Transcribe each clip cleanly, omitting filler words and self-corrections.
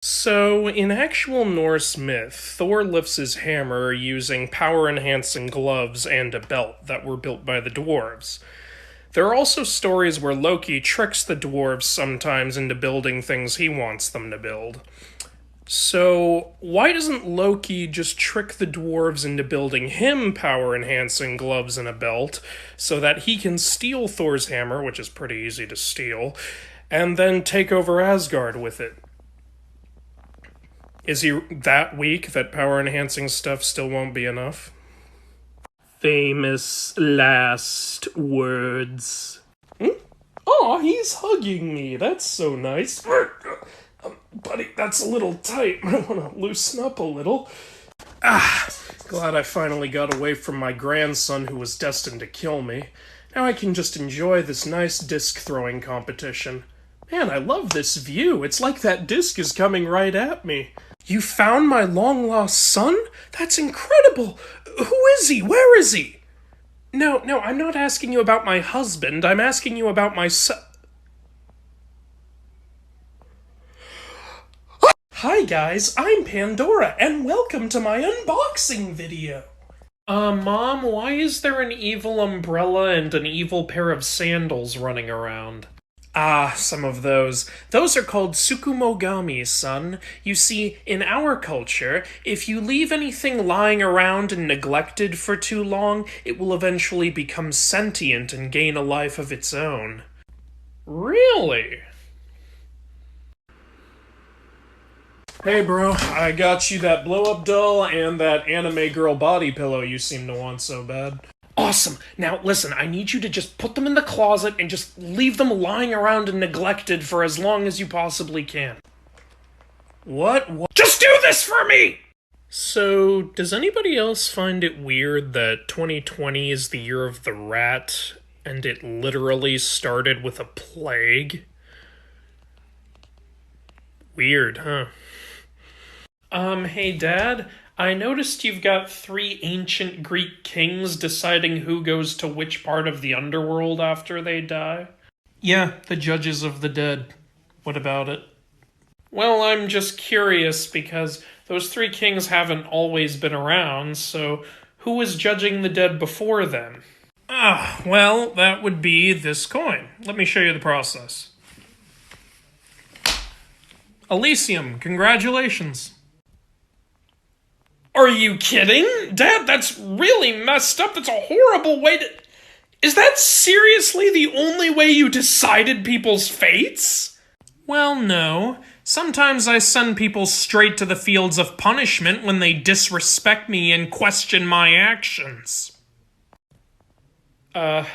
So, in actual Norse myth, Thor lifts his hammer using power enhancing gloves and a belt that were built by the dwarves. There are also stories where Loki tricks the dwarves sometimes into building things he wants them to build. So, why doesn't Loki just trick the dwarves into building him power enhancing gloves and a belt so that he can steal Thor's hammer, which is pretty easy to steal, and then take over Asgard with it? Is he that weak that power enhancing stuff still won't be enough? Famous last words. Aw, he's hugging me. That's so nice. Buddy, that's a little tight. I want to loosen up a little. Glad I finally got away from my grandson who was destined to kill me. Now I can just enjoy this nice disc throwing competition. Man, I love this view. It's like that disc is coming right at me. You found my long-lost son? That's incredible! Who is he? Where is he? No, I'm not asking you about my husband. I'm asking you about my son. Hi guys, I'm Pandora, and welcome to my unboxing video. Mom, why is there an evil umbrella and an evil pair of sandals running around? Some of those. Those are called Tsukumogami, son. You see, in our culture, if you leave anything lying around and neglected for too long, it will eventually become sentient and gain a life of its own. Really? Hey bro, I got you that blow-up doll and that anime girl body pillow you seem to want so bad. Awesome. Now, listen, I need you to just put them in the closet and just leave them lying around and neglected for as long as you possibly can. What? Just do this for me! So, does anybody else find it weird that 2020 is the year of the rat, and it literally started with a plague? Weird, huh? Hey Dad, I noticed you've got 3 ancient Greek kings deciding who goes to which part of the underworld after they die. Yeah, the judges of the dead. What about it? Well, I'm just curious because those 3 kings haven't always been around, so who was judging the dead before them? Well, that would be this coin. Let me show you the process. Elysium, congratulations. Are you kidding? Dad, that's really messed up. That's a horrible way to... Is that seriously the only way you decided people's fates? Well, no. Sometimes I send people straight to the fields of punishment when they disrespect me and question my actions. Okay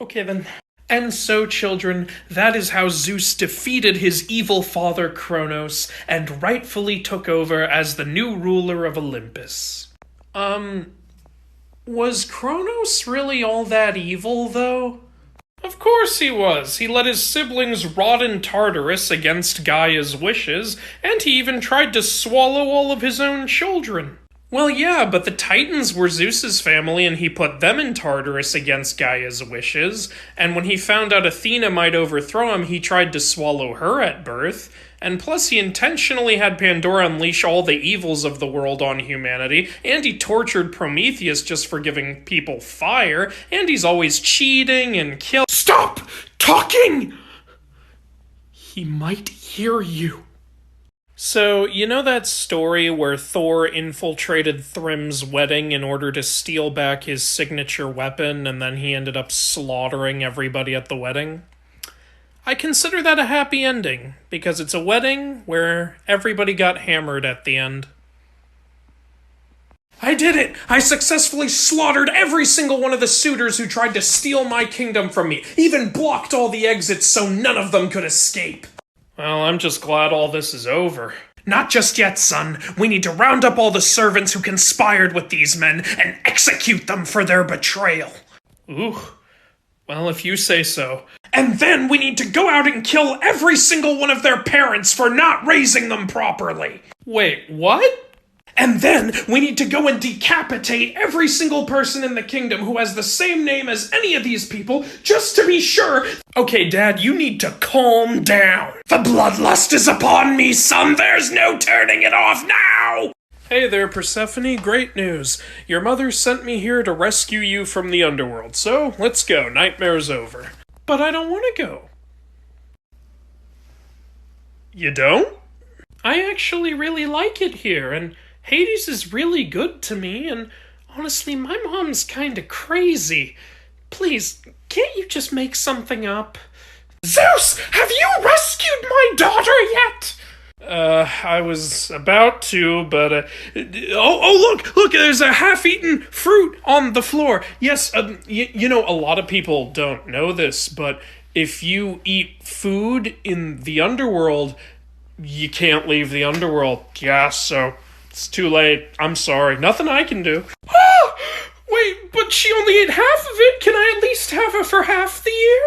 then. And so, children, that is how Zeus defeated his evil father Kronos and rightfully took over as the new ruler of Olympus. Was Kronos really all that evil, though? Of course he was. He let his siblings rot in Tartarus against Gaia's wishes, and he even tried to swallow all of his own children. Well, yeah, but the Titans were Zeus's family, and he put them in Tartarus against Gaia's wishes, and when he found out Athena might overthrow him, he tried to swallow her at birth, and plus he intentionally had Pandora unleash all the evils of the world on humanity, and he tortured Prometheus just for giving people fire, and he's always cheating and killing— Stop talking! He might hear you. So, you know that story where Thor infiltrated Thrym's wedding in order to steal back his signature weapon, and then he ended up slaughtering everybody at the wedding? I consider that a happy ending, because it's a wedding where everybody got hammered at the end. I did it! I successfully slaughtered every single one of the suitors who tried to steal my kingdom from me, even blocked all the exits so none of them could escape. Well, I'm just glad all this is over. Not just yet, son. We need to round up all the servants who conspired with these men and execute them for their betrayal. Ooh. Well, if you say so. And then we need to go out and kill every single one of their parents for not raising them properly. Wait, what? And then we need to go and decapitate every single person in the kingdom who has the same name as any of these people, just to be sure. Okay, Dad, you need to calm down. The bloodlust is upon me, son. There's no turning it off now. Hey there, Persephone. Great news. Your mother sent me here to rescue you from the underworld, so let's go. Nightmare's over. But I don't want to go. You don't? I actually really like it here, and Hades is really good to me, and honestly, my mom's kinda crazy. Please, can't you just make something up? Zeus, have you rescued my daughter yet? I was about to, but, look, there's a half-eaten fruit on the floor. Yes, you know, a lot of people don't know this, but if you eat food in the underworld, you can't leave the underworld. Yeah, so it's too late. I'm sorry. Nothing I can do. Ah! Wait, but she only ate half of it. Can I at least have her for half the year?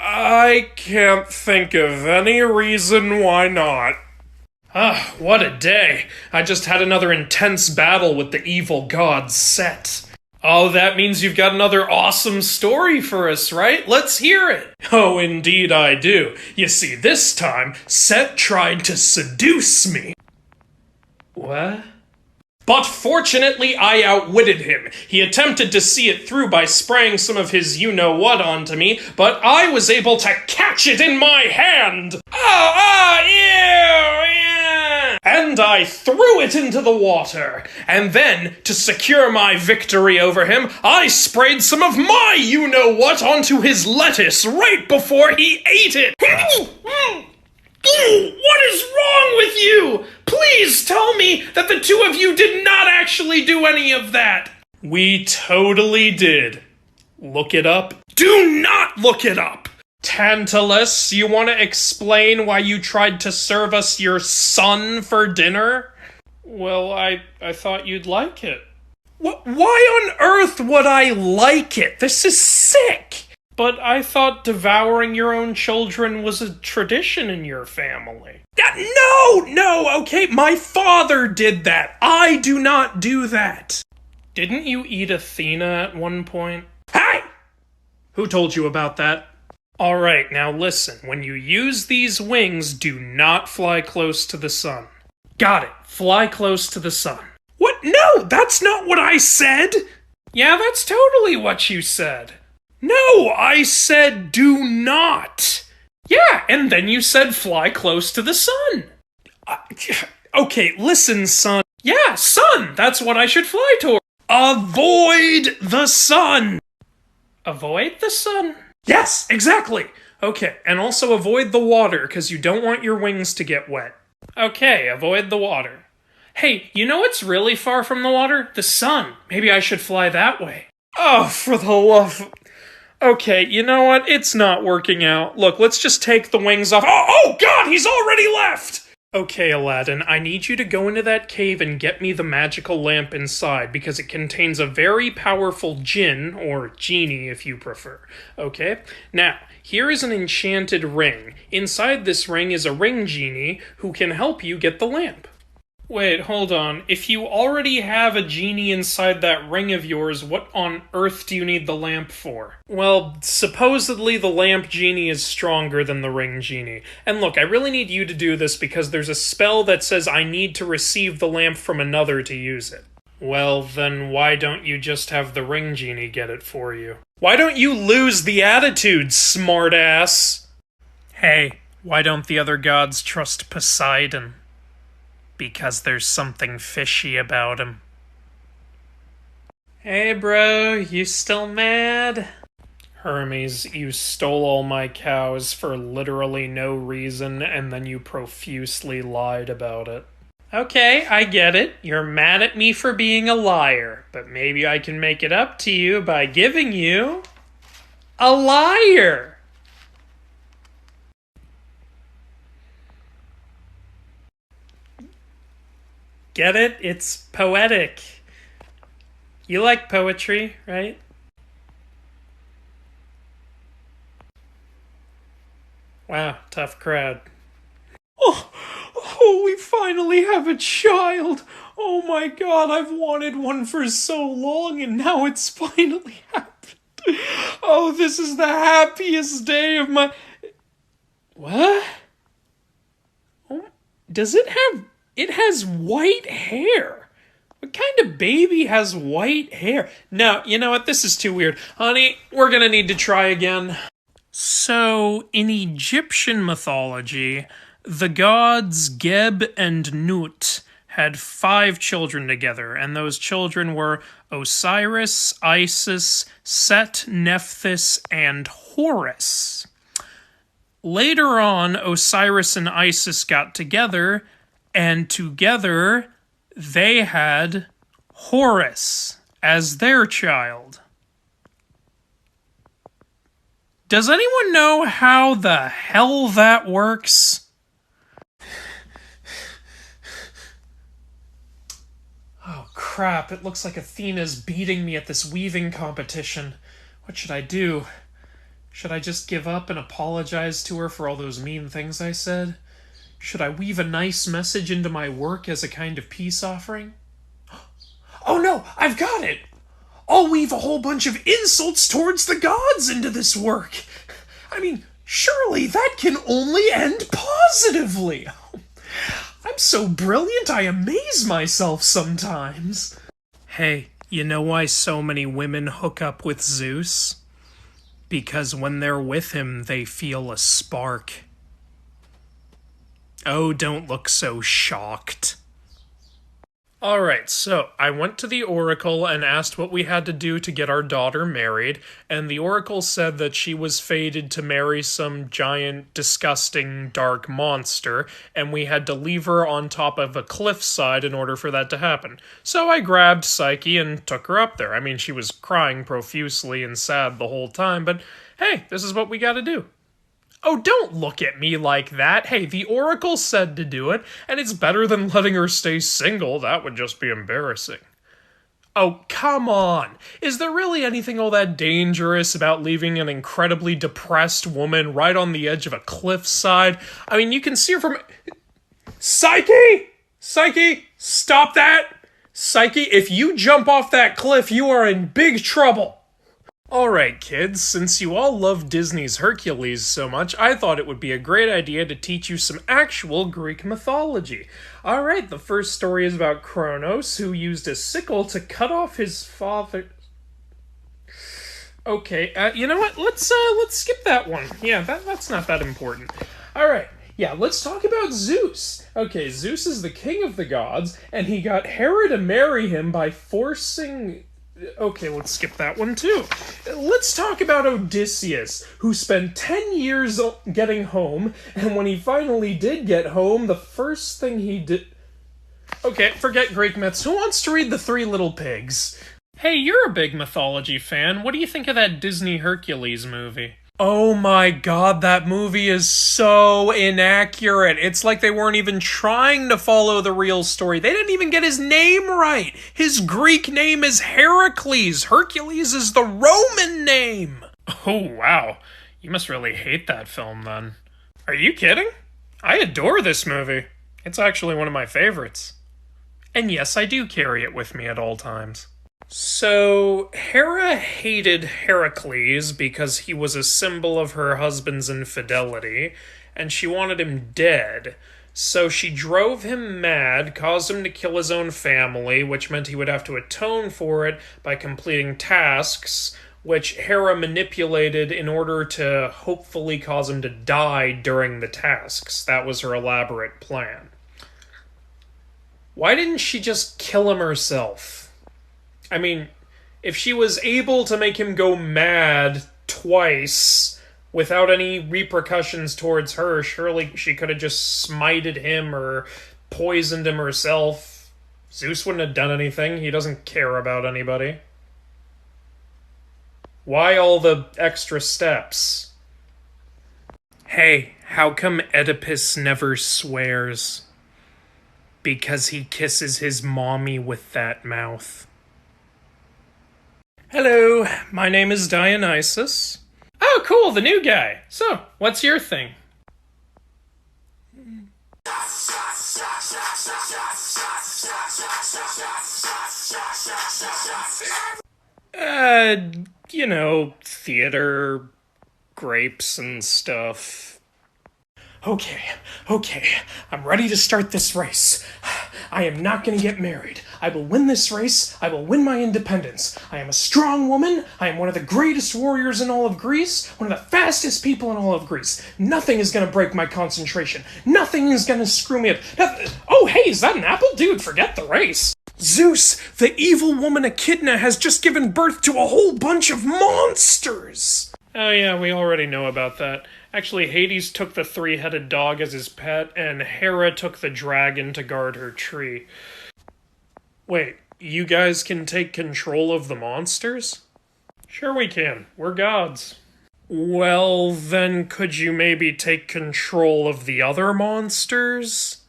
I can't think of any reason why not. Ah, what a day. I just had another intense battle with the evil god Set. Oh, that means you've got another awesome story for us, right? Let's hear it. Oh, indeed I do. You see, this time, Set tried to seduce me. What? But fortunately, I outwitted him. He attempted to see it through by spraying some of his you-know-what onto me, but I was able to catch it in my hand! And I threw it into the water. And then, to secure my victory over him, I sprayed some of my you-know-what onto his lettuce right before he ate it! What is wrong with you? Please tell me that the two of you did not actually do any of that. We totally did. Look it up. Do not look it up. Tantalus, you want to explain why you tried to serve us your son for dinner? Well, I thought you'd like it. Why on earth would I like it? This is sick. But I thought devouring your own children was a tradition in your family. No, okay, my father did that. I do not do that. Didn't you eat Athena at one point? Hey! Who told you about that? Alright, now listen. When you use these wings, do not fly close to the sun. Got it. Fly close to the sun. What? No, that's not what I said! Yeah, that's totally what you said. No, I said do not. Yeah, and then you said fly close to the sun. Okay, listen, son. Yeah, sun, that's what I should fly toward. Avoid the sun. Avoid the sun? Yes, exactly. Okay, and also avoid the water, because you don't want your wings to get wet. Okay, avoid the water. Hey, you know what's really far from the water? The sun. Maybe I should fly that way. Oh, for the love... Okay, you know what? It's not working out. Look, let's just take the wings off. Oh God, he's already left! Okay, Aladdin, I need you to go into that cave and get me the magical lamp inside, because it contains a very powerful jinn, or genie if you prefer. Okay? Now, here is an enchanted ring. Inside this ring is a ring genie who can help you get the lamp. Wait, hold on. If you already have a genie inside that ring of yours, what on earth do you need the lamp for? Well, supposedly the lamp genie is stronger than the ring genie. And look, I really need you to do this because there's a spell that says I need to receive the lamp from another to use it. Well, then why don't you just have the ring genie get it for you? Why don't you lose the attitude, smartass? Hey, why don't the other gods trust Poseidon? Because there's something fishy about him. Hey bro, you still mad? Hermes, you stole all my cows for literally no reason, and then you profusely lied about it. Okay, I get it. You're mad at me for being a liar, but maybe I can make it up to you by giving you... a liar! Get it? It's poetic. You like poetry, right? Wow, tough crowd. Oh, Oh, we finally have a child! Oh my god, I've wanted one for so long and now it's finally happened. Oh, this is the happiest day of my... What? Oh, does it have... It has white hair. What kind of baby has white hair? No, you know what? This is too weird. Honey, we're gonna need to try again. So, in Egyptian mythology, the gods Geb and Nut had 5 children together, and those children were Osiris, Isis, Set, Nephthys, and Horus. Later on, Osiris and Isis got together, and together they had Horus as their child. Does anyone know how the hell that works? Oh crap, it looks like Athena's beating me at this weaving competition. What should I do? Should I just give up and apologize to her for all those mean things I said? Should I weave a nice message into my work as a kind of peace offering? Oh no, I've got it! I'll weave a whole bunch of insults towards the gods into this work. I mean, surely that can only end positively. I'm so brilliant, I amaze myself sometimes. Hey, you know why so many women hook up with Zeus? Because when they're with him, they feel a spark. Oh, don't look so shocked. Alright, so I went to the Oracle and asked what we had to do to get our daughter married, and the Oracle said that she was fated to marry some giant, disgusting, dark monster, and we had to leave her on top of a cliffside in order for that to happen. So I grabbed Psyche and took her up there. I mean, she was crying profusely and sad the whole time, but hey, this is what we gotta do. Oh, don't look at me like that. Hey, the Oracle said to do it, and it's better than letting her stay single. That would just be embarrassing. Oh, come on. Is there really anything all that dangerous about leaving an incredibly depressed woman right on the edge of a cliffside? I mean, you can see her from... Psyche! Psyche, stop that! Psyche, if you jump off that cliff, you are in big trouble. Alright kids, since you all love Disney's Hercules so much, I thought it would be a great idea to teach you some actual Greek mythology. Alright, the first story is about Kronos, who used a sickle to cut off his father... Okay, you know what, let's skip that one. Yeah, that's not that important. Alright, yeah, let's talk about Zeus. Okay, Zeus is the king of the gods, and he got Hera to marry him by forcing... Okay, let's skip that one too. Let's talk about Odysseus, who spent 10 years getting home, and when he finally did get home, the first thing he did... Okay, forget Greek myths. Who wants to read The 3 Little Pigs? Hey, you're a big mythology fan. What do you think of that Disney Hercules movie? Oh my god, that movie is so inaccurate. It's like they weren't even trying to follow the real story. They didn't even get his name right. His Greek name is Heracles. Hercules is the Roman name. Oh, wow. You must really hate that film, then. Are you kidding? I adore this movie. It's actually one of my favorites. And yes, I do carry it with me at all times. So, Hera hated Heracles because he was a symbol of her husband's infidelity, and she wanted him dead. So she drove him mad, caused him to kill his own family, which meant he would have to atone for it by completing tasks, which Hera manipulated in order to hopefully cause him to die during the tasks. That was her elaborate plan. Why didn't she just kill him herself? I mean, if she was able to make him go mad twice without any repercussions towards her, surely she could have just smited him or poisoned him herself. Zeus wouldn't have done anything. He doesn't care about anybody. Why all the extra steps? Hey, how come Oedipus never swears? Because he kisses his mommy with that mouth. Hello, my name is Dionysus. Oh, cool, the new guy. So, what's your thing? You know, theater, grapes and stuff. Okay, I'm ready to start this race. I am not gonna get married. I will win this race. I will win my independence. I am a strong woman. I am one of the greatest warriors in all of Greece. One of the fastest people in all of Greece. Nothing is gonna break my concentration. Nothing is gonna screw me up. Oh, hey, is that an apple? Dude, forget the race. Zeus, the evil woman Echidna has just given birth to a whole bunch of monsters! Oh yeah, we already know about that. Actually, Hades took the three-headed dog as his pet, and Hera took the dragon to guard her tree. Wait, you guys can take control of the monsters? Sure we can. We're gods. Well, then could you maybe take control of the other monsters?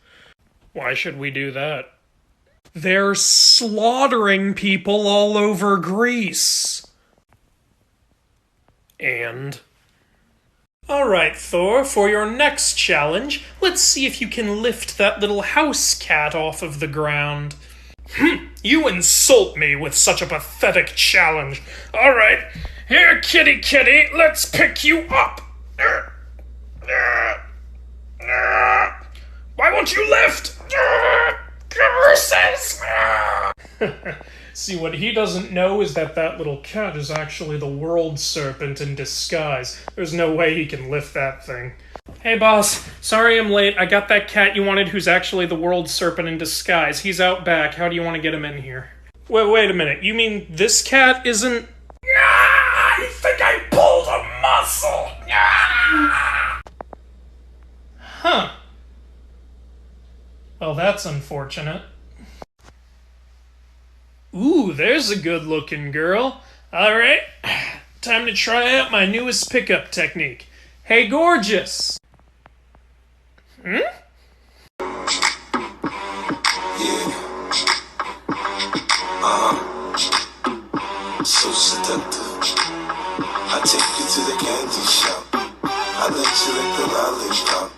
Why should we do that? They're slaughtering people all over Greece. And? Alright, Thor, for your next challenge, let's see if you can lift that little house cat off of the ground. You insult me with such a pathetic challenge. Alright, here, kitty, let's pick you up. Why won't you lift? Curses! See, what he doesn't know is that little cat is actually the world serpent in disguise. There's no way he can lift that thing. Hey boss, sorry I'm late. I got that cat you wanted who's actually the world serpent in disguise. He's out back. How do you want to get him in here? Wait a minute. You mean this cat isn't... I think I pulled a muscle! Huh. Well, that's unfortunate. Ooh, there's a good-looking girl. Alright, time to try out my newest pickup technique. Hey, gorgeous! Yeah. So seductive. I take you to the candy shop. I let you lick the lollipop.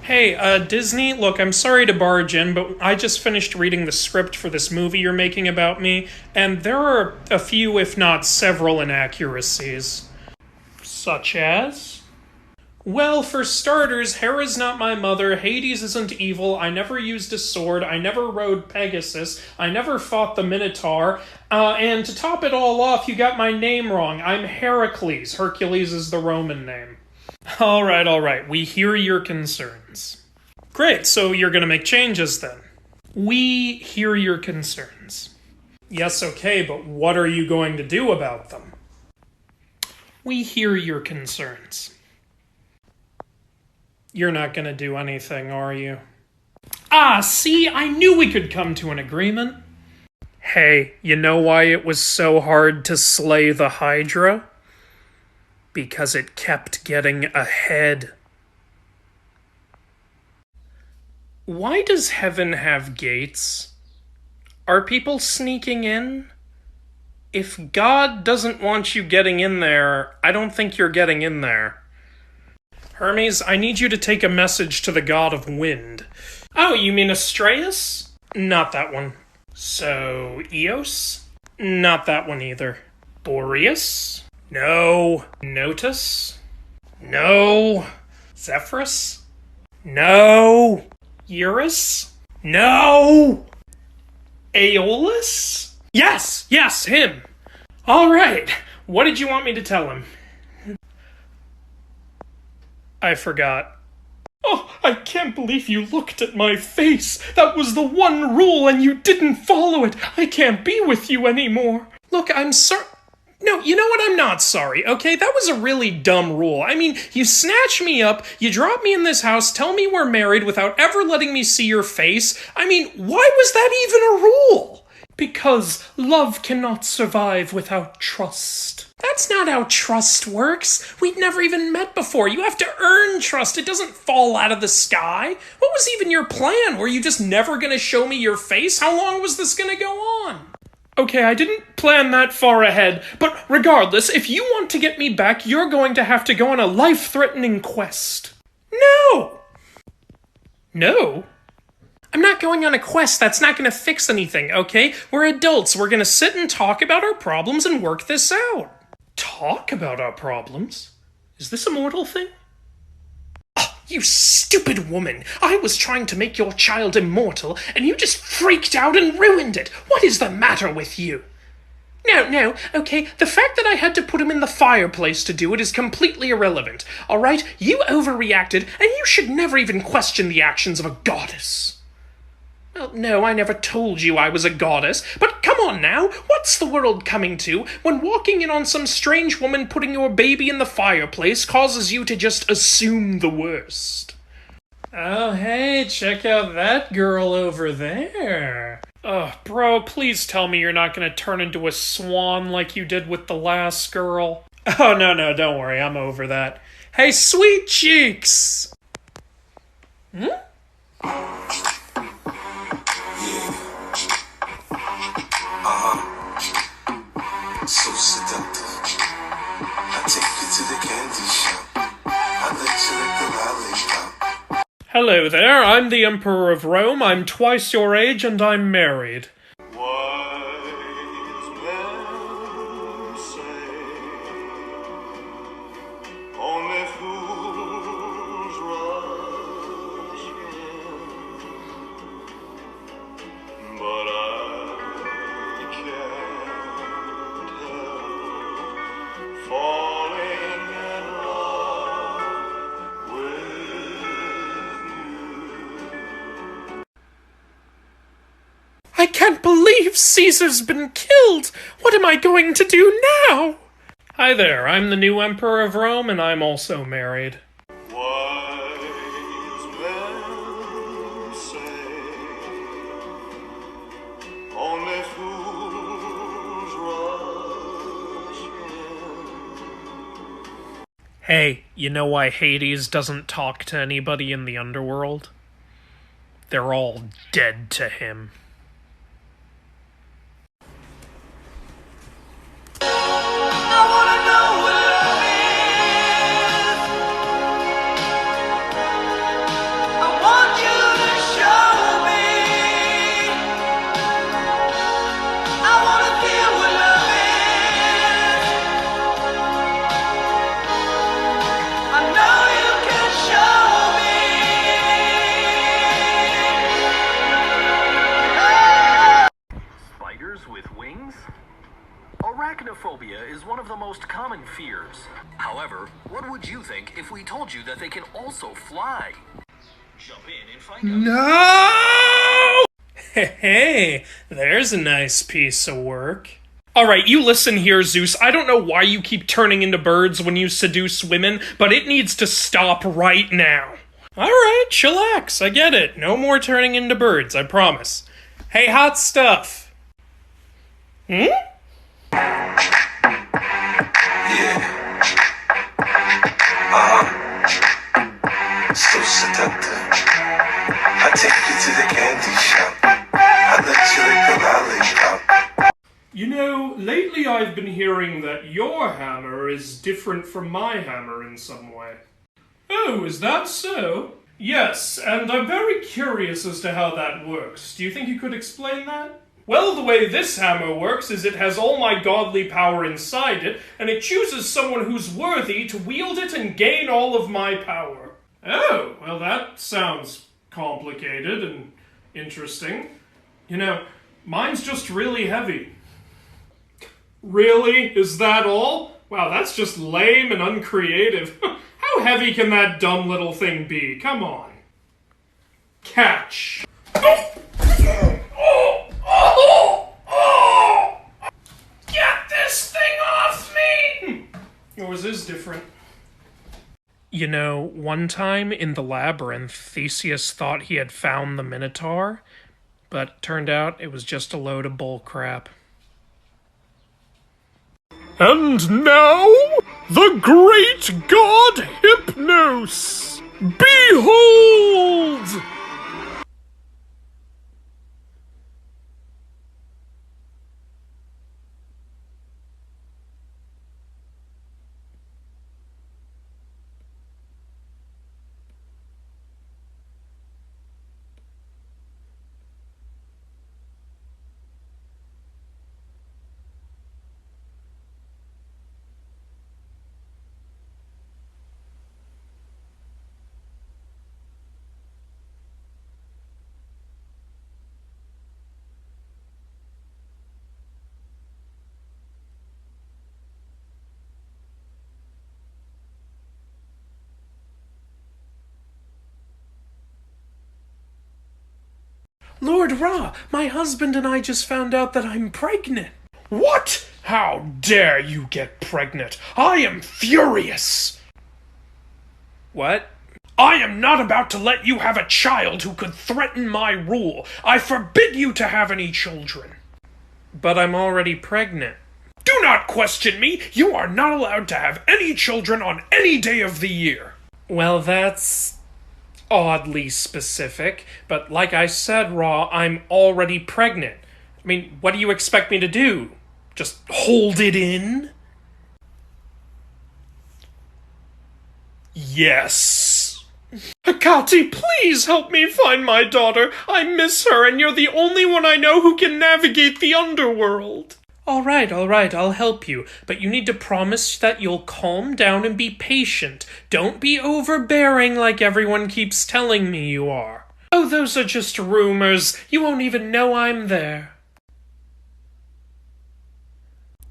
Hey, Disney, look, I'm sorry to barge in, but I just finished reading the script for this movie you're making about me, and there are a few, if not several, inaccuracies. Such as? Well, for starters, Hera's not my mother, Hades isn't evil, I never used a sword, I never rode Pegasus, I never fought the Minotaur, and to top it all off, you got my name wrong. I'm Heracles. Hercules is the Roman name. Alright, we hear your concerns. Great, so you're gonna make changes then. We hear your concerns. Yes, okay, but what are you going to do about them? We hear your concerns. You're not gonna do anything, are you? Ah, see, I knew we could come to an agreement. Hey, you know why it was so hard to slay the Hydra? Because it kept getting ahead. Why does heaven have gates? Are people sneaking in? If God doesn't want you getting in there, I don't think you're getting in there. Hermes, I need you to take a message to the god of wind. Oh, you mean Astraeus? Not that one. So, Eos? Not that one either. Boreas? No. Notus? No. Zephyrus? No. Eurus? No. Aeolus? Yes, him. All right. What did you want me to tell him? I forgot. Oh, I can't believe you looked at my face. That was the one rule and you didn't follow it. I can't be with you anymore. Look, I'm sorry. No, you know what? I'm not sorry, okay? That was a really dumb rule. I mean, you snatch me up, you drop me in this house, tell me we're married without ever letting me see your face. I mean, why was that even a rule? Because love cannot survive without trust. That's not how trust works. We'd never even met before. You have to earn trust. It doesn't fall out of the sky. What was even your plan? Were you just never gonna show me your face? How long was this gonna go on? Okay, I didn't plan that far ahead, but regardless, if you want to get me back, you're going to have to go on a life-threatening quest. No! No? going on a quest. That's not gonna fix anything, okay? We're adults. We're gonna sit and talk about our problems and work this out. Talk about our problems? Is this a mortal thing? Oh, you stupid woman! I was trying to make your child immortal, and you just freaked out and ruined it! What is the matter with you? No, okay, the fact that I had to put him in the fireplace to do it is completely irrelevant, alright? You overreacted, and you should never even question the actions of a goddess. Well, no, I never told you I was a goddess, but come on now, what's the world coming to when walking in on some strange woman putting your baby in the fireplace causes you to just assume the worst? Oh, hey, check out that girl over there. Ugh, bro, please tell me you're not gonna turn into a swan like you did with the last girl. Oh, no, don't worry, I'm over that. Hey, sweet cheeks! Hmm? So seductive. I take you to the candy shop. I let you lick the lollipop. Hello there, I'm the Emperor of Rome, I'm twice your age, and I'm married. Wise men say only fools rush in, but I can't help falling in love with you. I can't believe Caesar's been killed! What am I going to do now? Hi there, I'm the new Emperor of Rome, and I'm also married. Wise men say only fools rush in. Hey, you know why Hades doesn't talk to anybody in the underworld? They're all dead to him. I wanna know what love is. I want you to show me. I wanna feel what love is. I know you can show me. Spiders with wings? Arachnophobia is one of the most common fears. However, what would you think if we told you that they can also fly? Jump in and find out. No! Hey, there's a nice piece of work. Alright, you listen here, Zeus. I don't know why you keep turning into birds when you seduce women, but it needs to stop right now. Alright, chillax. I get it. No more turning into birds, I promise. Hey, hot stuff. Hmm? So seductive. I take you to the candy shop. I let you lick the lollipop. You know, lately I've been hearing that your hammer is different from my hammer in some way. Oh, is that so? Yes, and I'm very curious as to how that works. Do you think you could explain that? Well, the way this hammer works is it has all my godly power inside it, and it chooses someone who's worthy to wield it and gain all of my power. Oh, well that sounds complicated and interesting. You know, mine's just really heavy. Really? Is that all? Wow, that's just lame and uncreative. How heavy can that dumb little thing be? Come on. Catch. Get this thing off me! Yours is different. You know, one time in the labyrinth, Theseus thought he had found the Minotaur, but turned out it was just a load of bullcrap. And now, the great god Hypnos! Behold! Lord Ra, my husband and I just found out that I'm pregnant. What? How dare you get pregnant? I am furious! What? I am not about to let you have a child who could threaten my rule. I forbid you to have any children. But I'm already pregnant. Do not question me. You are not allowed to have any children on any day of the year. Well, that's oddly specific, but like I said, Ra, I'm already pregnant. I mean, what do you expect me to do? Just hold it in? Yes. Hekate, please help me find my daughter. I miss her, and you're the only one I know who can navigate the underworld. All right, I'll help you. But you need to promise that you'll calm down and be patient. Don't be overbearing like everyone keeps telling me you are. Oh, those are just rumors. You won't even know I'm there.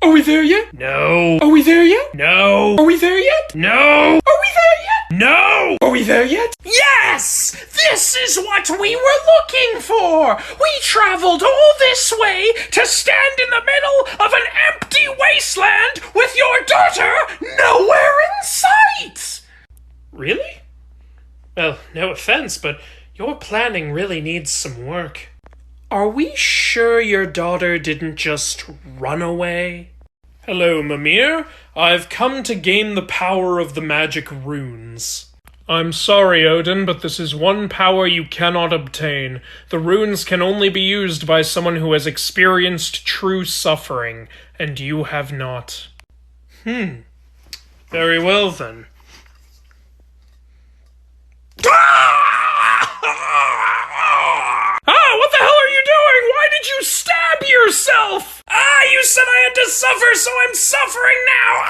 Are we there yet? No. Are we there yet? No. Are we there yet? No. Are we there yet? No. Are we there yet? Yes! This is what we were looking for! We traveled all this way to stand in the middle of an empty wasteland with your daughter nowhere in sight! Really? Well, no offense, but your planning really needs some work. Are we sure your daughter didn't just run away? Hello, Mimir. I've come to gain the power of the magic runes. I'm sorry, Odin, but this is one power you cannot obtain. The runes can only be used by someone who has experienced true suffering, and you have not. Very well, then. What the hell are you doing? Why did you stab yourself? You said I had to suffer, so I'm suffering now.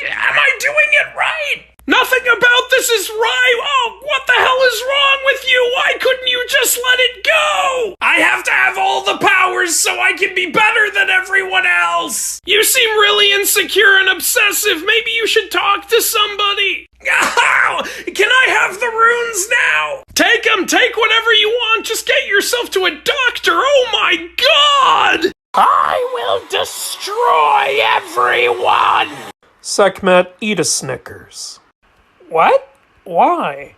Am I doing it right? Nothing about this is right. Oh, what the hell is wrong with you? Why couldn't you just let it go? I have to have all the powers so I can be better than everyone else. You seem really insecure and obsessive. Maybe you should talk to somebody. Can I have the runes now? Take them. Take whatever you want. Just get yourself to a doctor. Oh my god! I will destroy everyone! Sekhmet, eat a Snickers. What? Why?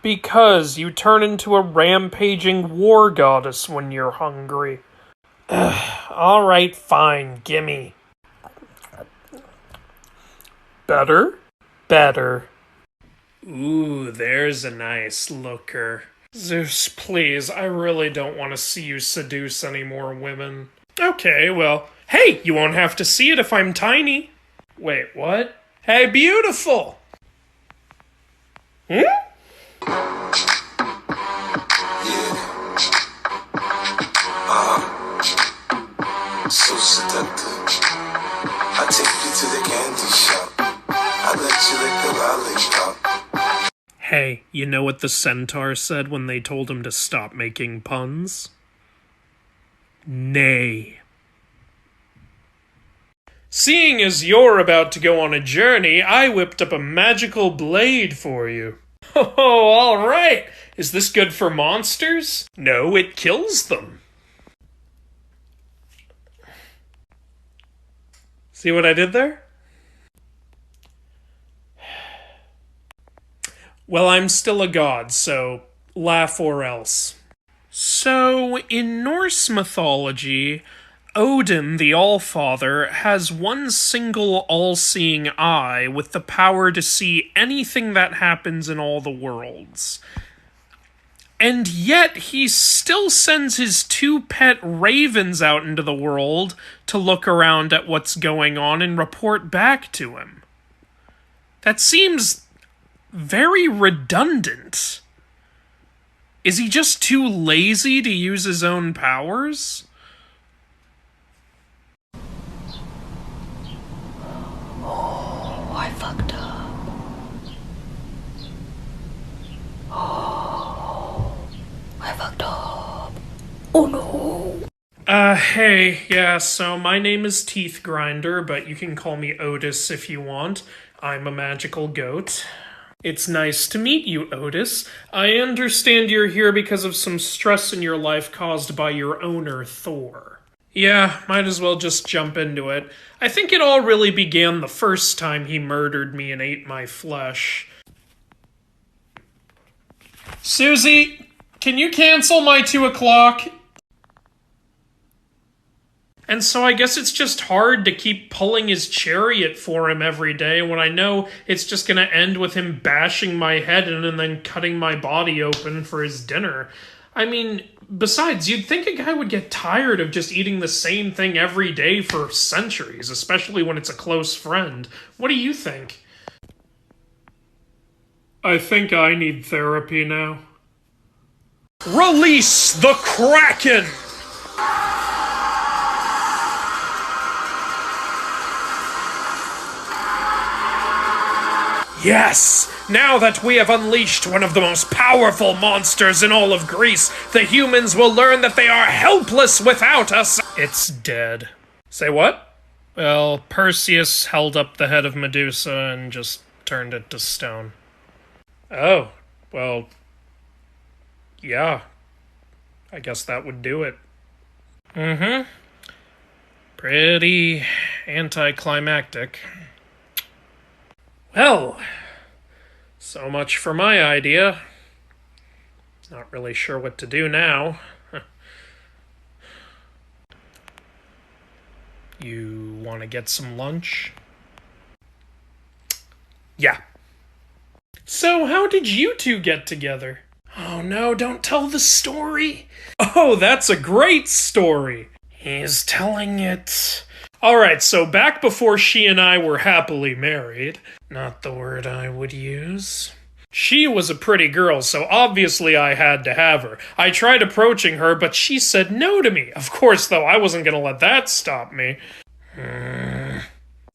Because you turn into a rampaging war goddess when you're hungry. Alright, fine, gimme. Better? Better. Ooh, there's a nice looker. Zeus, please, I really don't want to see you seduce any more women. Okay, well, hey, you won't have to see it if I'm tiny. Wait, what? Hey, beautiful! So seductive. I take you to the candy shop. I let you lick the lollipop. Hey, you know what the centaur said when they told him to stop making puns? Nay. Seeing as you're about to go on a journey, I whipped up a magical blade for you. Oh, alright. Is this good for monsters? No, it kills them. See what I did there? Well, I'm still a god, so laugh or else. So, in Norse mythology, Odin, the Allfather, has one single all-seeing eye with the power to see anything that happens in all the worlds. And yet, he still sends his two pet ravens out into the world to look around at what's going on and report back to him. That seems very redundant. Is he just too lazy to use his own powers? Oh, I fucked up. Oh, I fucked up. Oh no. Hey, yeah, so my name is Teeth Grinder, but you can call me Otis if you want. I'm a magical goat. It's nice to meet you, Otis. I understand you're here because of some stress in your life caused by your owner, Thor. Yeah, might as well just jump into it. I think it all really began the first time he murdered me and ate my flesh. Susie, can you cancel my 2 o'clock? And so I guess it's just hard to keep pulling his chariot for him every day when I know it's just gonna end with him bashing my head in and then cutting my body open for his dinner. I mean, besides, you'd think a guy would get tired of just eating the same thing every day for centuries, especially when it's a close friend. What do you think? I think I need therapy now. Release the Kraken! Yes! Now that we have unleashed one of the most powerful monsters in all of Greece, the humans will learn that they are helpless without us! It's dead. Say what? Well, Perseus held up the head of Medusa and just turned it to stone. Oh, well, yeah. I guess that would do it. Mm-hmm. Pretty anticlimactic. Well, so much for my idea. Not really sure what to do now. You want to get some lunch? Yeah. So how did you two get together? Oh no, don't tell the story. Oh, that's a great story. He's telling it. Alright, so back before she and I were happily married, not the word I would use. She was a pretty girl, so obviously I had to have her. I tried approaching her, but she said no to me. Of course, though, I wasn't gonna let that stop me.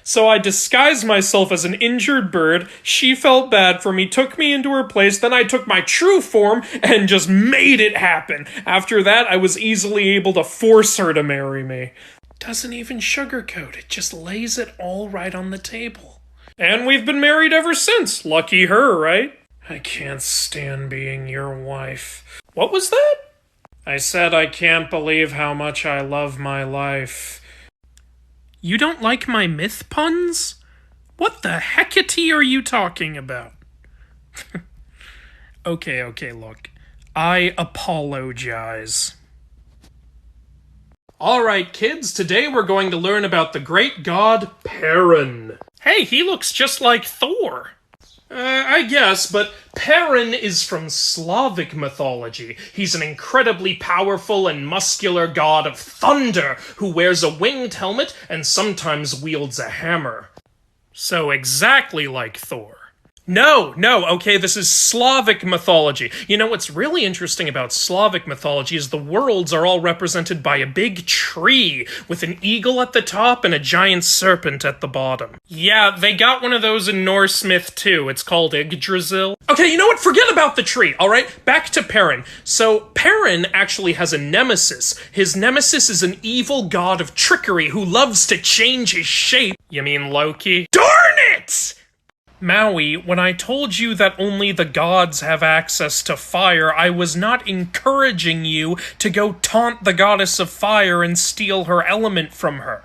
So I disguised myself as an injured bird, she felt bad for me, took me into her place, then I took my true form and just made it happen. After that, I was easily able to force her to marry me. Doesn't even sugarcoat it, just lays it all right on the table. And we've been married ever since. Lucky her, right? I can't stand being your wife. What was that? I said I can't believe how much I love my life. You don't like my myth puns? What the heckity are you talking about? Okay, look. I apologize. Alright, kids, today we're going to learn about the great god Perun. Hey, he looks just like Thor. I guess, but Perun is from Slavic mythology. He's an incredibly powerful and muscular god of thunder who wears a winged helmet and sometimes wields a hammer. So exactly like Thor. No, okay, this is Slavic mythology. You know, what's really interesting about Slavic mythology is the worlds are all represented by a big tree, with an eagle at the top and a giant serpent at the bottom. Yeah, they got one of those in Norse myth too. It's called Yggdrasil. Okay, you know what? Forget about the tree, alright? Back to Perun. So, Perun actually has a nemesis. His nemesis is an evil god of trickery who loves to change his shape. You mean Loki? Darn it! Maui, when I told you that only the gods have access to fire, I was not encouraging you to go taunt the goddess of fire and steal her element from her.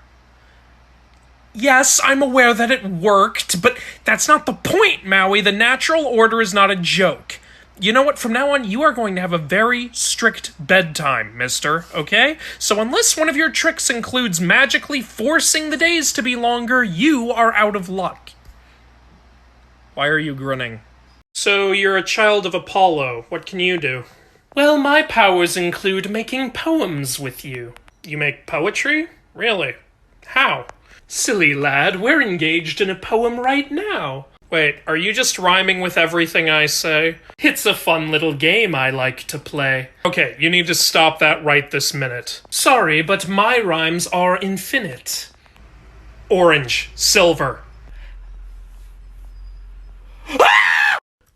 Yes, I'm aware that it worked, but that's not the point, Maui. The natural order is not a joke. You know what? From now on, you are going to have a very strict bedtime, mister, okay? So unless one of your tricks includes magically forcing the days to be longer, you are out of luck. Why are you grinning? So you're a child of Apollo. What can you do? Well, my powers include making poems with you. You make poetry? Really? How? Silly lad, we're engaged in a poem right now. Wait, are you just rhyming with everything I say? It's a fun little game I like to play. Okay, you need to stop that right this minute. Sorry, but my rhymes are infinite. Orange, silver.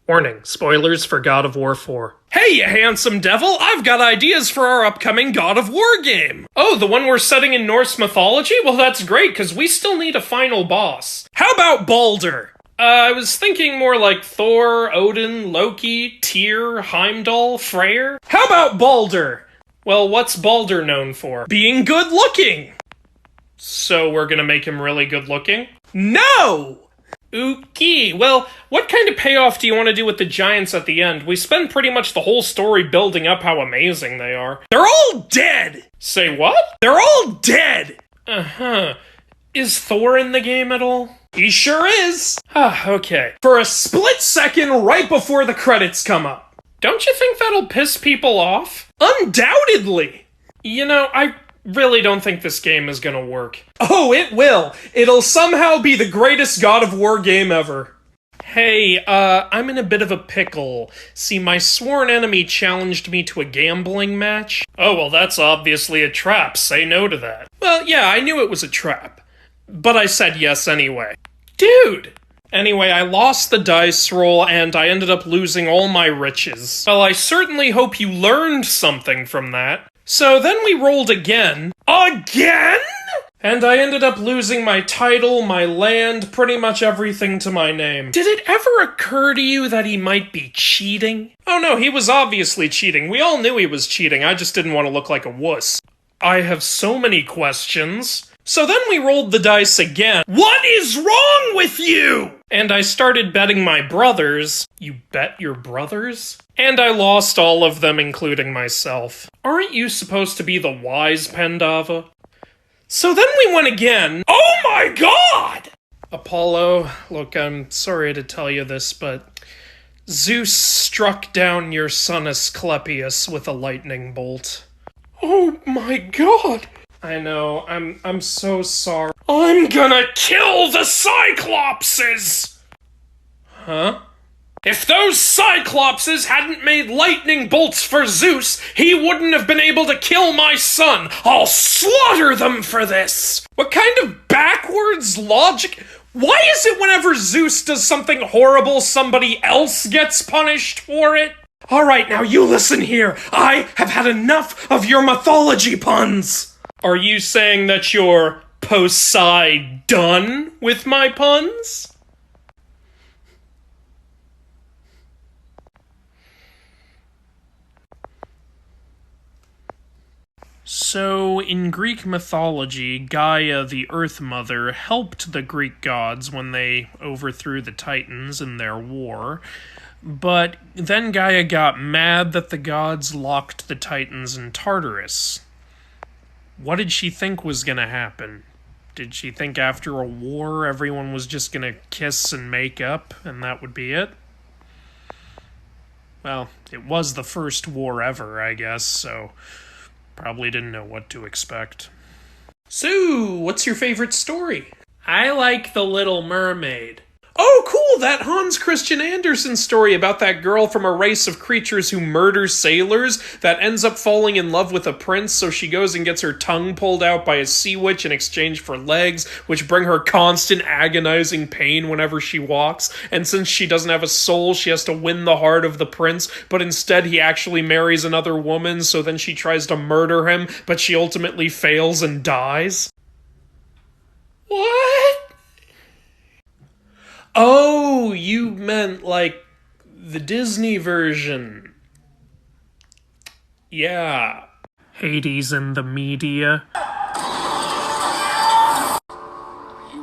Warning, spoilers for God of War 4. Hey, you handsome devil! I've got ideas for our upcoming God of War game! Oh, the one we're setting in Norse mythology? Well, that's great, because we still need a final boss. How about Baldur? I was thinking more like Thor, Odin, Loki, Tyr, Heimdall, Freyr. How about Balder? Well, what's Balder known for? Being good looking! So we're gonna make him really good looking? No! Okay, well, what kind of payoff do you want to do with the giants at the end? We spend pretty much the whole story building up how amazing they are. They're all dead! Say what? They're all dead! Uh-huh. Is Thor in the game at all? He sure is! Ah, okay. For a split second right before the credits come up. Don't you think that'll piss people off? Undoubtedly! You know, I really don't think this game is gonna work. Oh, it will! It'll somehow be the greatest God of War game ever. Hey, I'm in a bit of a pickle. See, my sworn enemy challenged me to a gambling match. Oh, well, that's obviously a trap. Say no to that. Well, yeah, I knew it was a trap. But I said yes anyway. Dude! Anyway, I lost the dice roll, and I ended up losing all my riches. Well, I certainly hope you learned something from that. So then we rolled again. Again?! And I ended up losing my title, my land, pretty much everything to my name. Did it ever occur to you that he might be cheating? Oh no, he was obviously cheating. We all knew he was cheating, I just didn't want to look like a wuss. I have so many questions. So then we rolled the dice again. What is wrong with you? And I started betting my brothers. You bet your brothers? And I lost all of them, including myself. Aren't you supposed to be the wise Pandava? So then we went again. Oh my god! Apollo, look, I'm sorry to tell you this, but Zeus struck down your son Asclepius with a lightning bolt. Oh my god! I know, I'm so sorry. I'm gonna kill the Cyclopses! Huh? If those Cyclopses hadn't made lightning bolts for Zeus, he wouldn't have been able to kill my son! I'll slaughter them for this! What kind of backwards logic? Why is it whenever Zeus does something horrible, somebody else gets punished for it? Alright, now you listen here. I have had enough of your mythology puns! Are you saying that you're done with my puns? So, in Greek mythology, Gaia, the Earth Mother, helped the Greek gods when they overthrew the Titans in their war, but then Gaia got mad that the gods locked the Titans in Tartarus. What did she think was gonna happen? Did she think after a war everyone was just gonna kiss and make up, and that would be it? Well, it was the first war ever, I guess, so probably didn't know what to expect. So, what's your favorite story? I like The Little Mermaid. Oh, cool! That Hans Christian Andersen story about that girl from a race of creatures who murder sailors that ends up falling in love with a prince, so she goes and gets her tongue pulled out by a sea witch in exchange for legs, which bring her constant agonizing pain whenever she walks, and since she doesn't have a soul, she has to win the heart of the prince, but instead he actually marries another woman, so then she tries to murder him, but she ultimately fails and dies. What? Oh, you meant, like, the Disney version. Yeah. Hades in the media. You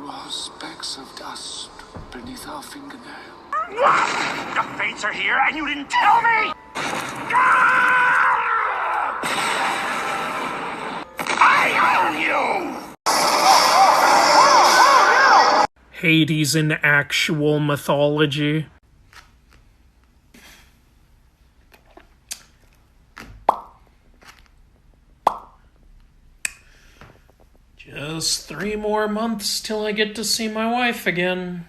are specks of dust beneath our fingernail. The fates are here and you didn't tell me! I own you! Hades in actual mythology. Just 3 more months till I get to see my wife again.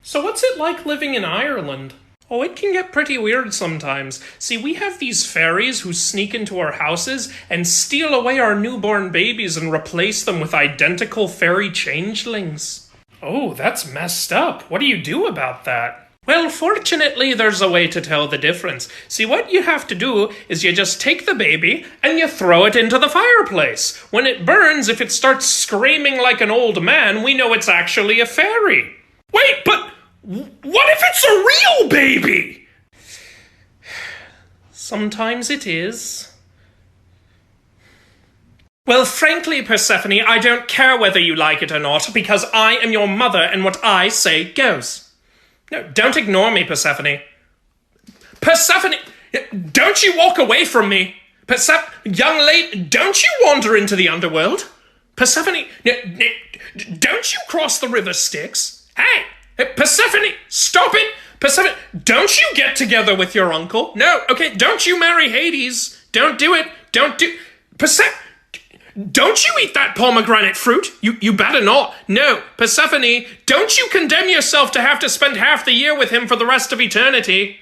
So what's it like living in Ireland? Oh, it can get pretty weird sometimes. See, we have these fairies who sneak into our houses and steal away our newborn babies and replace them with identical fairy changelings. Oh, that's messed up. What do you do about that? Well, fortunately, there's a way to tell the difference. See, what you have to do is you just take the baby and you throw it into the fireplace. When it burns, if it starts screaming like an old man, we know it's actually a fairy. Wait, but what if it's a real baby? Sometimes it is. Well, frankly, Persephone, I don't care whether you like it or not, because I am your mother and what I say goes. No, don't ignore me, Persephone. Persephone, don't you walk away from me. Young lady, don't you wander into the underworld. Persephone, don't you cross the river Styx. Hey, Persephone, stop it. Persephone, don't you get together with your uncle. No, okay, don't you marry Hades. Don't do it. Persephone, don't you eat that pomegranate fruit? You better not. No, Persephone, don't you condemn yourself to have to spend half the year with him for the rest of eternity.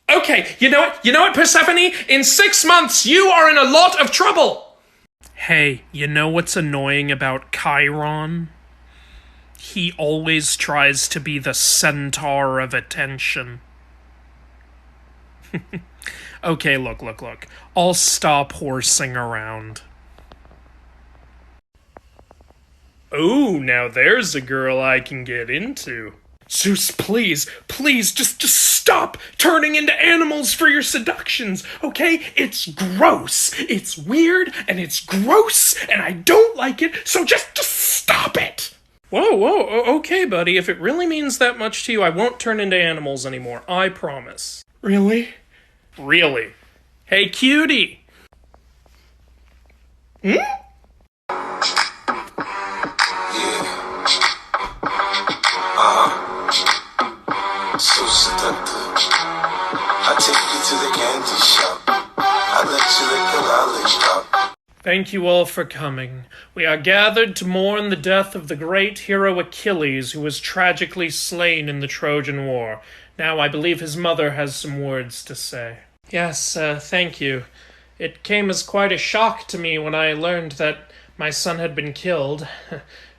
Okay, you know what, Persephone? In 6 months, you are in a lot of trouble. Hey, you know what's annoying about Chiron? He always tries to be the centaur of attention. Okay, look. I'll stop horsing around. Oh, now there's a girl I can get into. Zeus, please, just stop turning into animals for your seductions, okay? It's gross. It's weird, and it's gross, and I don't like it, so just stop it! Whoa, okay, buddy. If it really means that much to you, I won't turn into animals anymore. I promise. Really? Really. Hey, cutie! So seductive. I take you to the candy shop. I let you lick the lollipop. Thank you all for coming. We are gathered to mourn the death of the great hero Achilles, who was tragically slain in the Trojan War. Now, I believe his mother has some words to say. Yes, thank you. It came as quite a shock to me when I learned that my son had been killed,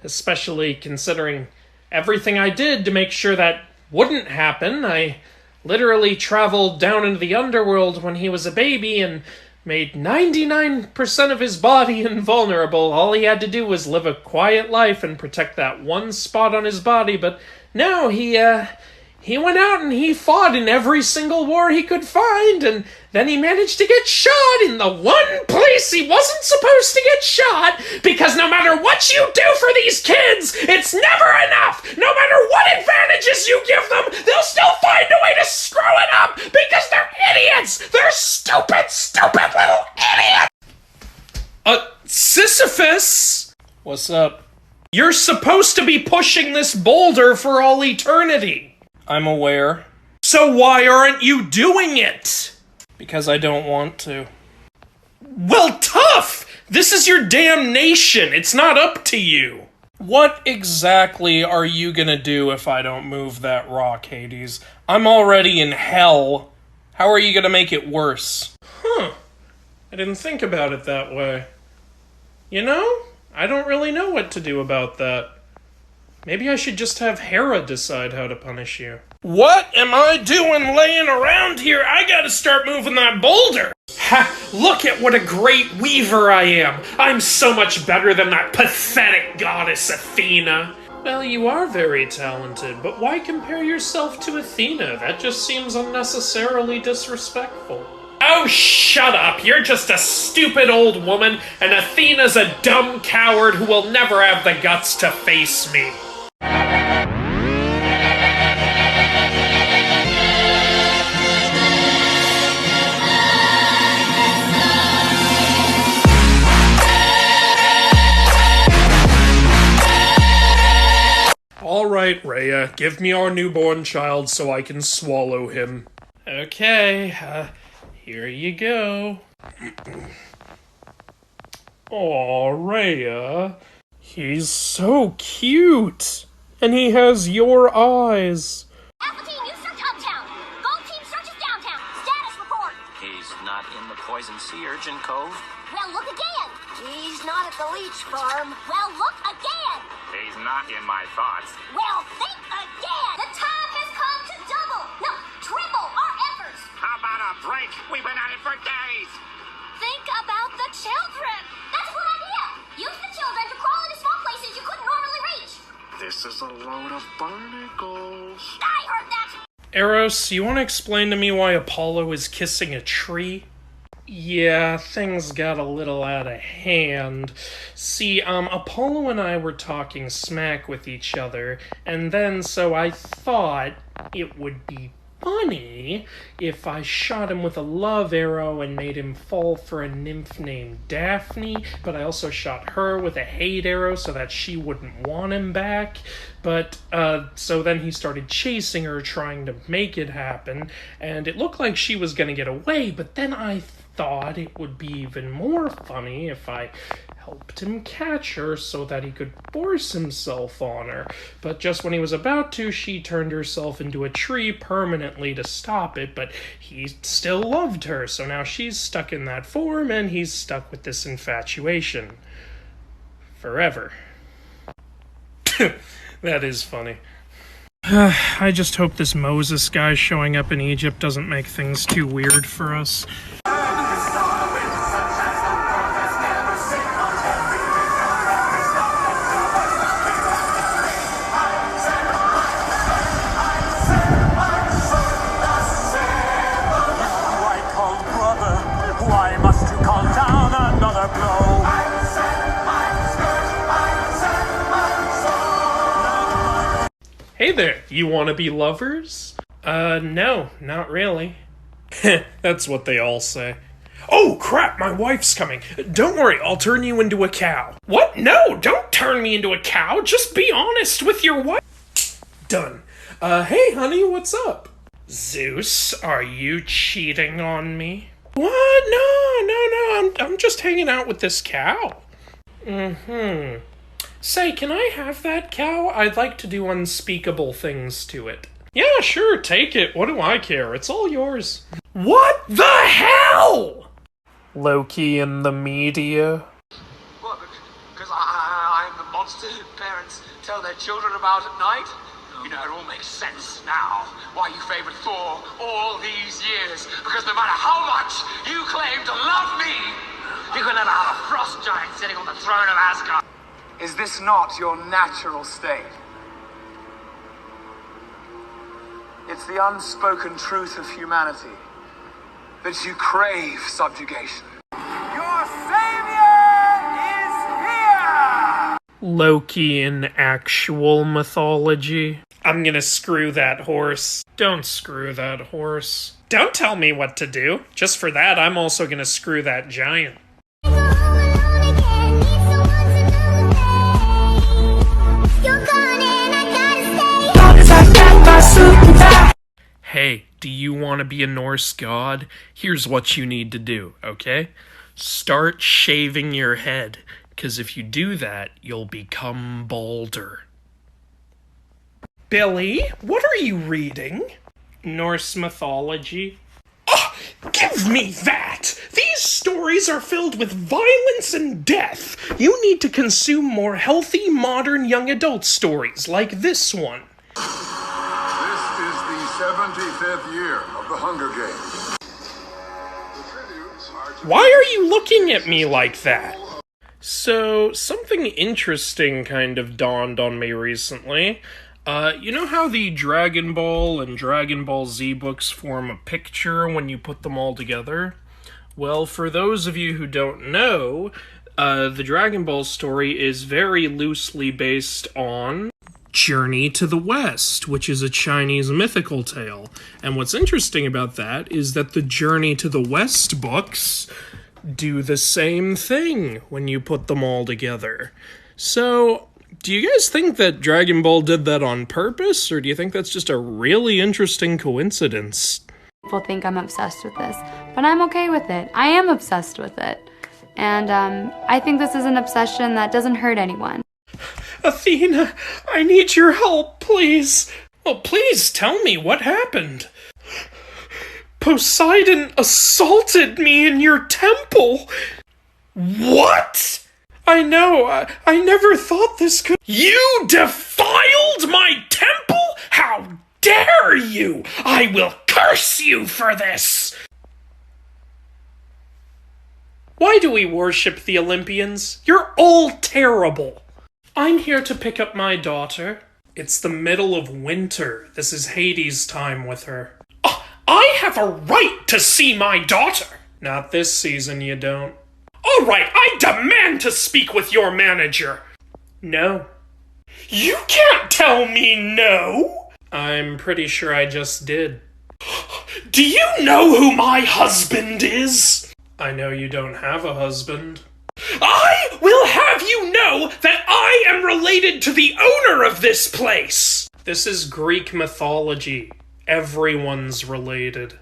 especially considering everything I did to make sure that wouldn't happen. I literally traveled down into the underworld when he was a baby and made 99% of his body invulnerable. All he had to do was live a quiet life and protect that one spot on his body, but no, he went out and he fought in every single war he could find, and then he managed to get shot in the one place he wasn't supposed to get shot, because no matter what you do for these kids, it's never enough! No matter what advantages you give them, they'll still find a way to screw it up, because they're idiots! They're stupid little idiots! Sisyphus? What's up? You're supposed to be pushing this boulder for all eternity. I'm aware. So why aren't you doing it? Because I don't want to. Well, tough! This is your damnation. It's not up to you. What exactly are you gonna do if I don't move that rock, Hades? I'm already in hell. How are you gonna make it worse? I didn't think about it that way. You know, I don't really know what to do about that. Maybe I should just have Hera decide how to punish you. What am I doing laying around here? I gotta start moving that boulder! Ha! Look at what a great weaver I am! I'm so much better than that pathetic goddess Athena! Well, you are very talented, but why compare yourself to Athena? That just seems unnecessarily disrespectful. Oh, shut up! You're just a stupid old woman, and Athena's a dumb coward who will never have the guts to face me. All right, Rhea, give me our newborn child so I can swallow him. Okay, here you go. Aw, Rhea. He's so cute. And he has your eyes. Alpha team, you search uptown. Gold team searches downtown. Status report. He's not in the Poison Sea Urchin Cove. Well, look again. He's not at the leech farm. Well, look again. He's not in my thoughts. Well, think again! The time has come to double, no, triple our efforts! How about a break? We've been at it for days. Think about the children! That's a good idea! Use the children to crawl into small places you couldn't normally reach! This is a load of barnacles. I heard that! Eros, you want to explain to me why Apollo is kissing a tree? Yeah, things got a little out of hand. See, Apollo and I were talking smack with each other, and then so I thought it would be funny if I shot him with a love arrow and made him fall for a nymph named Daphne, but I also shot her with a hate arrow so that she wouldn't want him back. But, so then he started chasing her, trying to make it happen, and it looked like she was gonna get away, but then I thought it would be even more funny if I helped him catch her so that he could force himself on her. But just when he was about to, she turned herself into a tree permanently to stop it, but he still loved her, so now she's stuck in that form, and he's stuck with this infatuation. Forever. That is funny. I just hope this Moses guy showing up in Egypt doesn't make things too weird for us. Hey there, you want to be lovers? No, not really. That's what they all say. Oh crap, my wife's coming. Don't worry, I'll turn you into a cow. What? No, don't turn me into a cow. Just be honest with your wife. Done. Hey honey, what's up? Zeus, are you cheating on me? What? No, I'm just hanging out with this cow. Say, can I have that cow? I'd like to do unspeakable things to it. Yeah, sure, take it. What do I care? It's all yours. What the hell? Loki in the media. What, because I'm the monster parents tell their children about at night? You know, it all makes sense now why you favored Thor all these years. Because no matter how much you claim to love me, you can never have a frost giant sitting on the throne of Asgard. Is this not your natural state? It's the unspoken truth of humanity that you crave subjugation. Your savior is here! Loki in actual mythology. I'm gonna screw that horse. Don't screw that horse. Don't tell me what to do. Just for that, I'm also gonna screw that giant. Hey, do you want to be a Norse god? Here's what you need to do, okay? Start shaving your head, because if you do that, you'll become balder. Billy, what are you reading? Norse mythology. Oh, give me that! These stories are filled with violence and death. You need to consume more healthy, modern young adult stories like this one. 75th year of the Hunger Games. Why are you looking at me like that? So, something interesting kind of dawned on me recently. You know how the Dragon Ball and Dragon Ball Z books form a picture when you put them all together? Well, for those of you who don't know, the Dragon Ball story is very loosely based on Journey to the West, which is a Chinese mythical tale. And what's interesting about that is that the Journey to the West books do the same thing when you put them all together. So, do you guys think that Dragon Ball did that on purpose, or do you think that's just a really interesting coincidence? People think I'm obsessed with this, but I'm okay with it. I am obsessed with it. And I think this is an obsession that doesn't hurt anyone. Athena, I need your help, please. Well, please tell me what happened. Poseidon assaulted me in your temple. What? I know, I never thought this could— You defiled my temple? How dare you! I will curse you for this! Why do we worship the Olympians? You're all terrible. I'm here to pick up my daughter. It's the middle of winter. This is Hades' time with her. Oh, I have a right to see my daughter! Not this season, you don't. All right, I demand to speak with your manager. No. You can't tell me no! I'm pretty sure I just did. Do you know who my husband is? I know you don't have a husband. I will have you know that I am related to the owner of this place! This is Greek mythology. Everyone's related.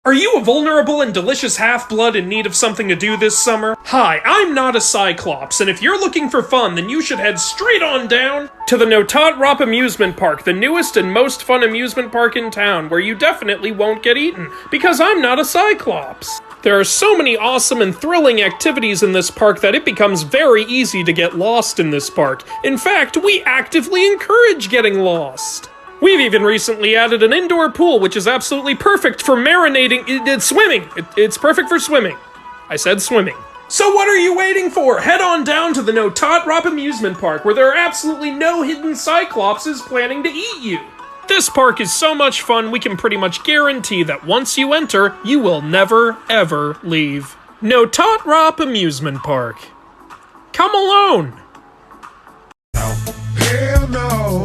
Are you a vulnerable and delicious half-blood in need of something to do this summer? Hi, I'm not a Cyclops, and if you're looking for fun, then you should head straight on down to the Notot Amusement Park, the newest and most fun amusement park in town, where you definitely won't get eaten, because I'm not a Cyclops. There are so many awesome and thrilling activities in this park that it becomes very easy to get lost in this park. In fact, we actively encourage getting lost. We've even recently added an indoor pool, which is absolutely perfect for marinating— it's swimming. It's perfect for swimming. I said swimming. So what are you waiting for? Head on down to the Notot Amusement Park, where there are absolutely no hidden Cyclopses planning to eat you. This park is so much fun, we can pretty much guarantee that once you enter, you will never, ever leave. Notot Amusement Park. Come alone! Hell no,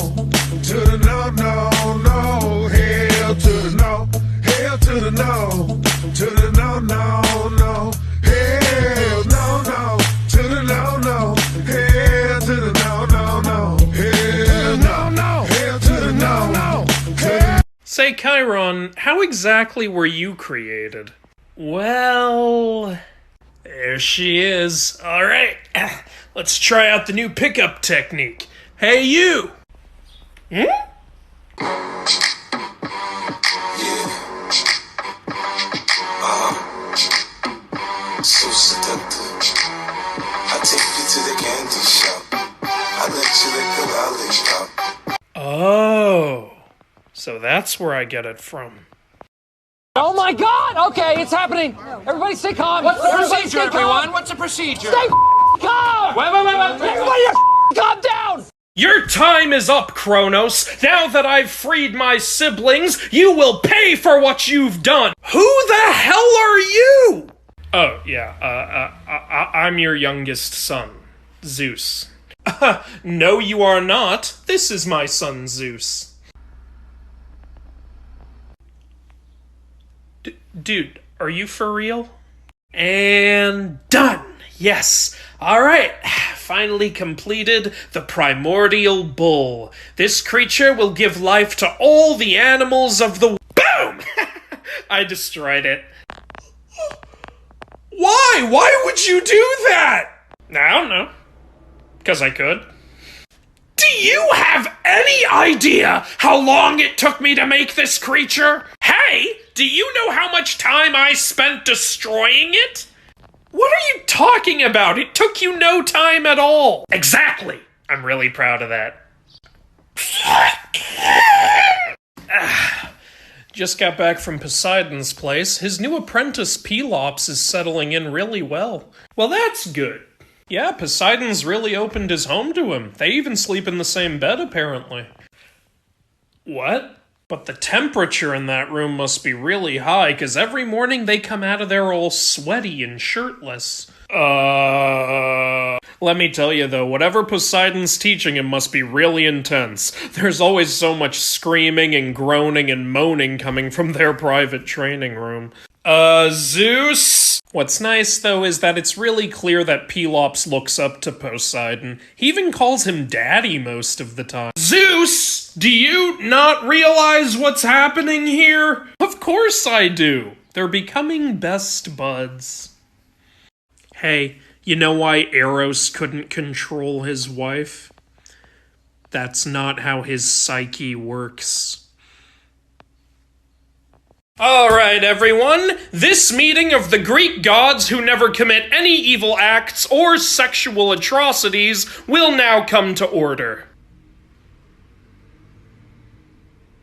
to the no, no, no. Hell to the no, hell to the no, to the no, no, no. Hell no, no, to the no, no. Hell to the no, no, no. Hell no, no, hell to the no, no. Say, Chiron, how exactly were you created? Well, there she is. All right, let's try out the new pickup technique. Hey, you! So seductive. I take you to the candy shop. I let you lick the lollipop. Oh, so that's where I get it from. Oh my God! Okay, it's happening. Everybody stay calm. What's the procedure, everyone? What's the procedure? Stay calm! Wait. Everybody calm down! Your time is up, Kronos. Now that I've freed my siblings, you will pay for what you've done. Who the hell are you? Oh, yeah, I'm your youngest son, Zeus. No, you are not. This is my son, Zeus. Dude, are you for real? And done! Yes. Alright, finally completed the primordial bull. This creature will give life to all the animals of the— Boom! I destroyed it. Why? Why would you do that? I don't know. 'Cause I could. Do you have any idea how long it took me to make this creature? Hey, do you know how much time I spent destroying it? What are you talking about? It took you no time at all. Exactly. I'm really proud of that. Just got back from Poseidon's place. His new apprentice, Pelops, is settling in really well. Well, that's good. Yeah, Poseidon's really opened his home to him. They even sleep in the same bed, apparently. What? But the temperature in that room must be really high, because every morning they come out of there all sweaty and shirtless. Let me tell you though, whatever Poseidon's teaching him must be really intense. There's always so much screaming and groaning and moaning coming from their private training room. Zeus? What's nice, though, is that it's really clear that Pelops looks up to Poseidon. He even calls him Daddy most of the time. Zeus! Do you not realize what's happening here? Of course I do. They're becoming best buds. Hey, you know why Eros couldn't control his wife? That's not how his psyche works. Alright, everyone, this meeting of the Greek gods who never commit any evil acts or sexual atrocities will now come to order.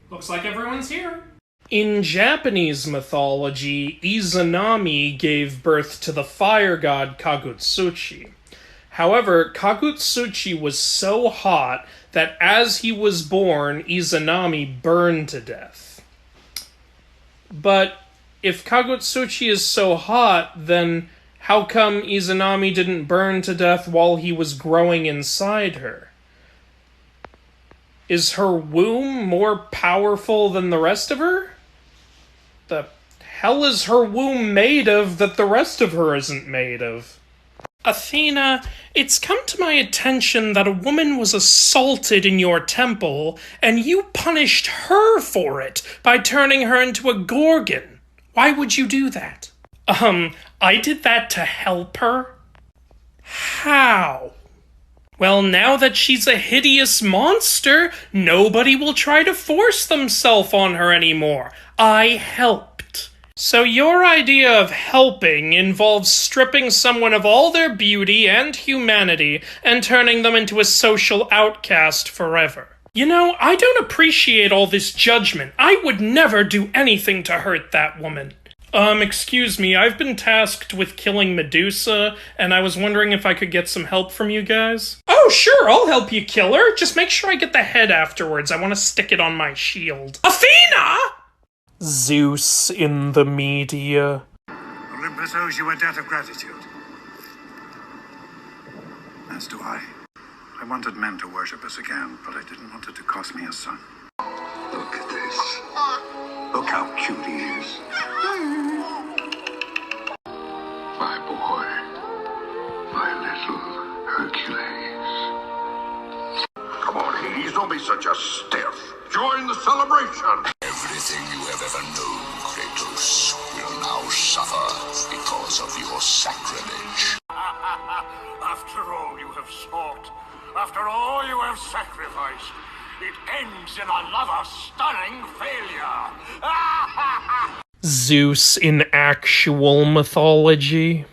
Looks like everyone's here. In Japanese mythology, Izanami gave birth to the fire god Kagutsuchi. However, Kagutsuchi was so hot that as he was born, Izanami burned to death. But if Kagutsuchi is so hot, then how come Izanami didn't burn to death while he was growing inside her? Is her womb more powerful than the rest of her? The hell is her womb made of that the rest of her isn't made of? Athena, it's come to my attention that a woman was assaulted in your temple, and you punished her for it by turning her into a gorgon. Why would you do that? I did that to help her. How? Well, now that she's a hideous monster, nobody will try to force themselves on her anymore. I helped. So your idea of helping involves stripping someone of all their beauty and humanity and turning them into a social outcast forever. You know, I don't appreciate all this judgment. I would never do anything to hurt that woman. Excuse me, I've been tasked with killing Medusa, and I was wondering if I could get some help from you guys. Oh, sure, I'll help you kill her. Just make sure I get the head afterwards. I want to stick it on my shield. Athena! Zeus in the media. Olympus owes you a debt of gratitude. As do I. I wanted men to worship us again, but I didn't want it to cost me a son. Look at this. Look how cute he is. My boy. My little Hercules. Come on, Hades, don't be such a stiff. Join the celebration. Everything you have ever known, Kratos, will now suffer because of your sacrilege. After all you have sought, after all you have sacrificed, it ends in another stunning failure. Zeus in actual mythology.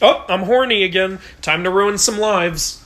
Oh, I'm horny again. Time to ruin some lives.